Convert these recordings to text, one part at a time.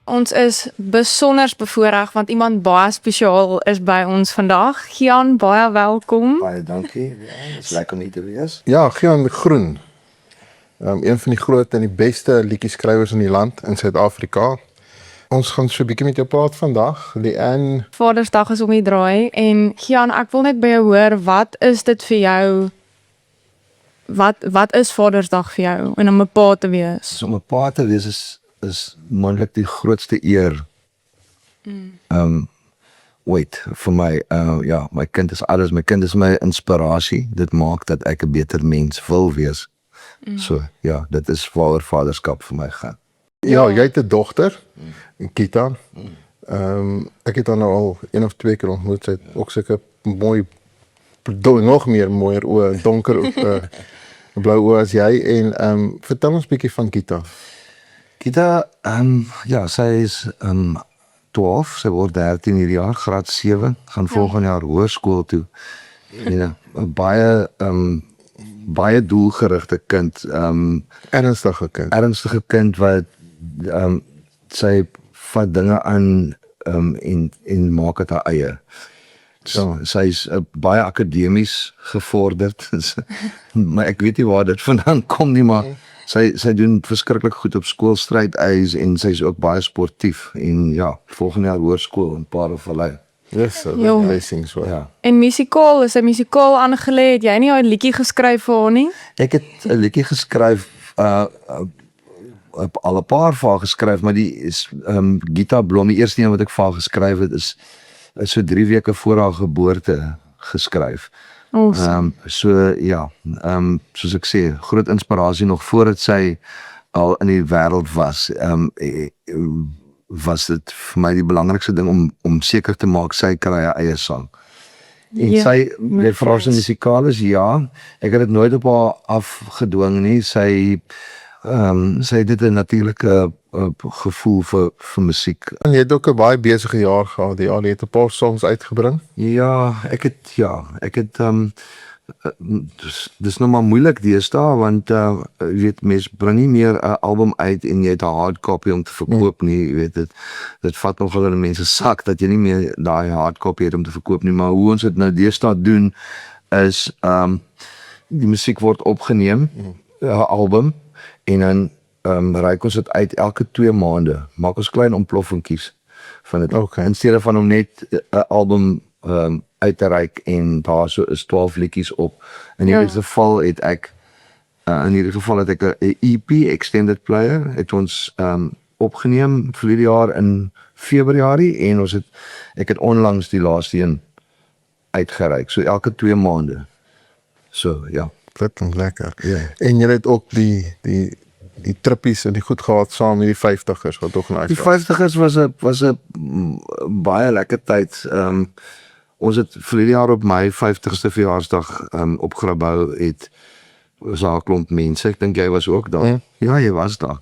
Ons is besonder bevoorreg want iemand baie spesiaal is by ons vandag. Gian, baie welkom. Baie dankie. Ja, dit is lekker om hier te wees. Ja, Gian Groen. Een van die groot en die beste liedjieskrywers in die land in Suid-Afrika. Ons gaan so 'n bietjie met jou praat vandag. Leanne, Vadersdag is om die draai en Gian, ek wil net by jou hoor, wat is dit vir jou? Wat is Vadersdag vir jou en om 'n pa te wees? So om 'n pa te wees is moontlik die grootste eer. Ooit vir my, ja, my kind is alles, my kind is my inspirasie. Dit maak dat ek 'n beter mens wil wees. So ja, dit is waaroor vaderskap vir my gaan. ja, jy het 'n dogter, Kita. Ek het haar nou al 1 of 2 keer ontmoet. Sy het ook sulke mooi, nog meer mooier oë, donker blou oë as jy. En vertel ons bietjie van Kita. Kita, ja, sy is 12, sy word 13 hierdie jaar, graad 7, gaan volgende jaar hoërskool toe. En 'n baie doelgerigte kind, ernstige kind wat sy vat dinge aan en maak dit haar eie. So, sy is baie akademies gevorderd, maar ek weet nie waar dit vandaan kom nie, maar sy doen verskriklik goed op skool, strydys en sy is ook baie sportief en ja, volgende jaar hoërskool in Paardenvallei. Yes, Jo. blessings. So. Ja. En musikaal, is 'n musikaal aangelê? Het jy nie 'n liedjie geskryf vir haar nie? Ek het 'n liedjie geskryf, al 'n paar vir haar geskryf, maar die is Gita Blom, die eerste een wat ek vir haar geskryf het is so 3 weke voor haar geboorte geskryf. So ja, soos ek sê, groot inspirasie nog voordat sy al in die wêreld was. Was dit vir my die belangrikste ding om seker te maak sy kry haar eie sang. En Ja, sy, jy vra sy musikaal is, ja, ek het dit nooit op haar afgedwing nie. Sy het dit 'n natuurlike gevoel vir musiek. En jy het ook 'n baie besige jaar gehad. Jy het 'n paar songs uitgebring. Ja, ek het dis nou maar moeilik deesdae want jy weet, mens bring nie meer 'n album uit en jy het 'n hardcopy om te verkoop nie, jy weet dit vat nogal in mense sak dat jy nie meer daai hardcopy het om te verkoop nie, maar hoe ons dit nou deesdae doen is die musiek word opgeneem, 'n album en dan reik ons dit uit elke 2 maande, maak ons klein ontploffingkies van dit. Okay. In steede van om net 'n album uit te reik en daar so is 12 liedjies op. In hierdie geval het ek 'n EP, extended player, het ons opgeneem vir die jaar in Februarie en ek het onlangs die laaste een uitgereik, so elke 2 maande. So ja. Dit klink lekker. Ja. En jy het ook die trippies en die goed gehad saam met die 50ers wat ook nice Die 50ers was 'n baie lekker tyd. Ons het verlede jaar op my 50ste verjaarsdag op Grabouw was daar 'n klomp mense. Ek dink jy was ook daar. Ja, jy was daar.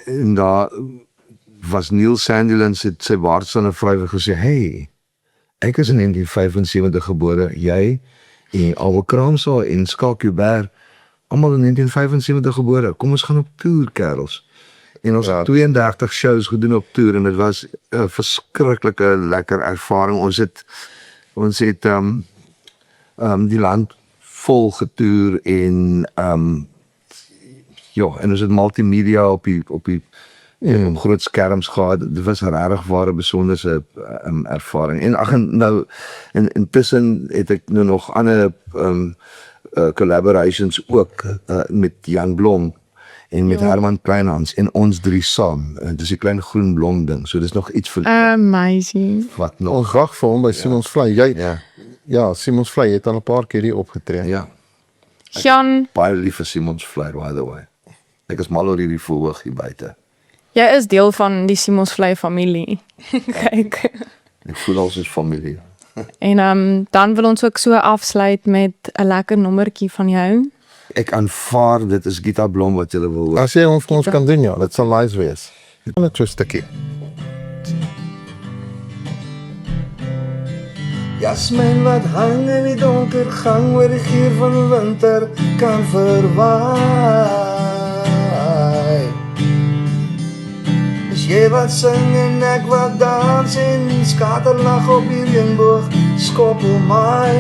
En daar was Neil Sandilands sy waardsonne vrywillig gesê, "Hey, ek is in 1975 gebore, jy en Albert Kraamsaal en Skalk Joubert, almal in 1975 gebore. Kom ons gaan op toer, kerels." En ons het 32 shows gedoen op toer en dit was 'n verskriklike lekker ervaring. Ons het die land vol getoer en en ons het multimedia op die groot skerms gehad. Dit was regtig ware besonderse ervaring. En nou intussen het ek nou nog ander collaborations ook met Jan Blom en met Herman Kleinhans en ons 3 saam. Dis die klein groen blom ding. So dis nog iets vir Amazing. wat nog. Ons wag vir hom by Simons Vlei. Ja, Simons Vlei het al 'n paar keer hier opgetree. Ja. Gian, Baie lief vir Simons Vlei, by the way. Ek is mal oor hierdie verhoog hier buite. jy is deel van die Simons Vlei familie. Kyk. Ek voel als ons familie. En dan wil ons ook so afsluit met 'n lekker nommertjie van jou. Ek aanvaar dit is Gita Blom wat julle wil hoor. As jy hom vir ons kan doen, ja, dit sal nice wees. Net so 'n stukkie. Jasmin wat hang in die donker gang waar die geur van winter kan verwaai. Jy wat sing en ek wat dans en skaterlag op die reënboog skoppel my.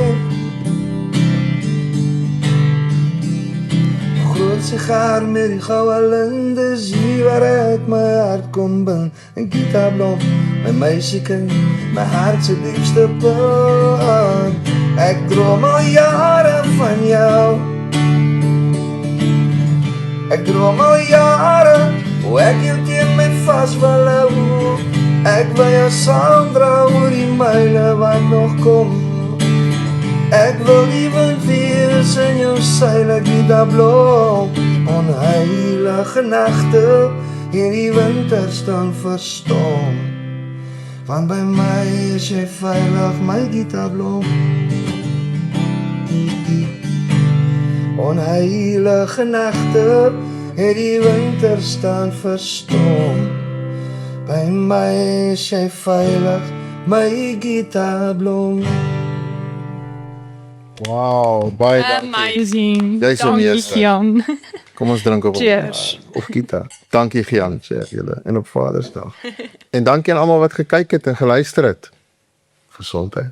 Groot sigaar met die goue linde, hier waar ek my hart kon bind. En gitaarblom, my meisiekind, my hart se diepste punt. Ek droom al jare van jou. Ek droom al jare, hoe ek jou teen my vas wil hou. Ek wil jou saamdra oor die myle wat nog kom. Ek wil die wind wees in jou seile gitaarblom. Onheilige nagte, hierdie winter staan verstom. Want by my is jy veilig, my gitaarblom. Onheilige nagte, hierdie winter staan verstom. By my is jy veilig, my gitaarblom. Wow, baie dankie. Amazing. Jy's 'n Dankie, meester. Gian. Kom ons drink op. Cheers. Of gitaar. Dankie Gian, sê ek julle. En op Vadersdag. En dankie aan almal wat gekyk het en geluister het. Gesondheid.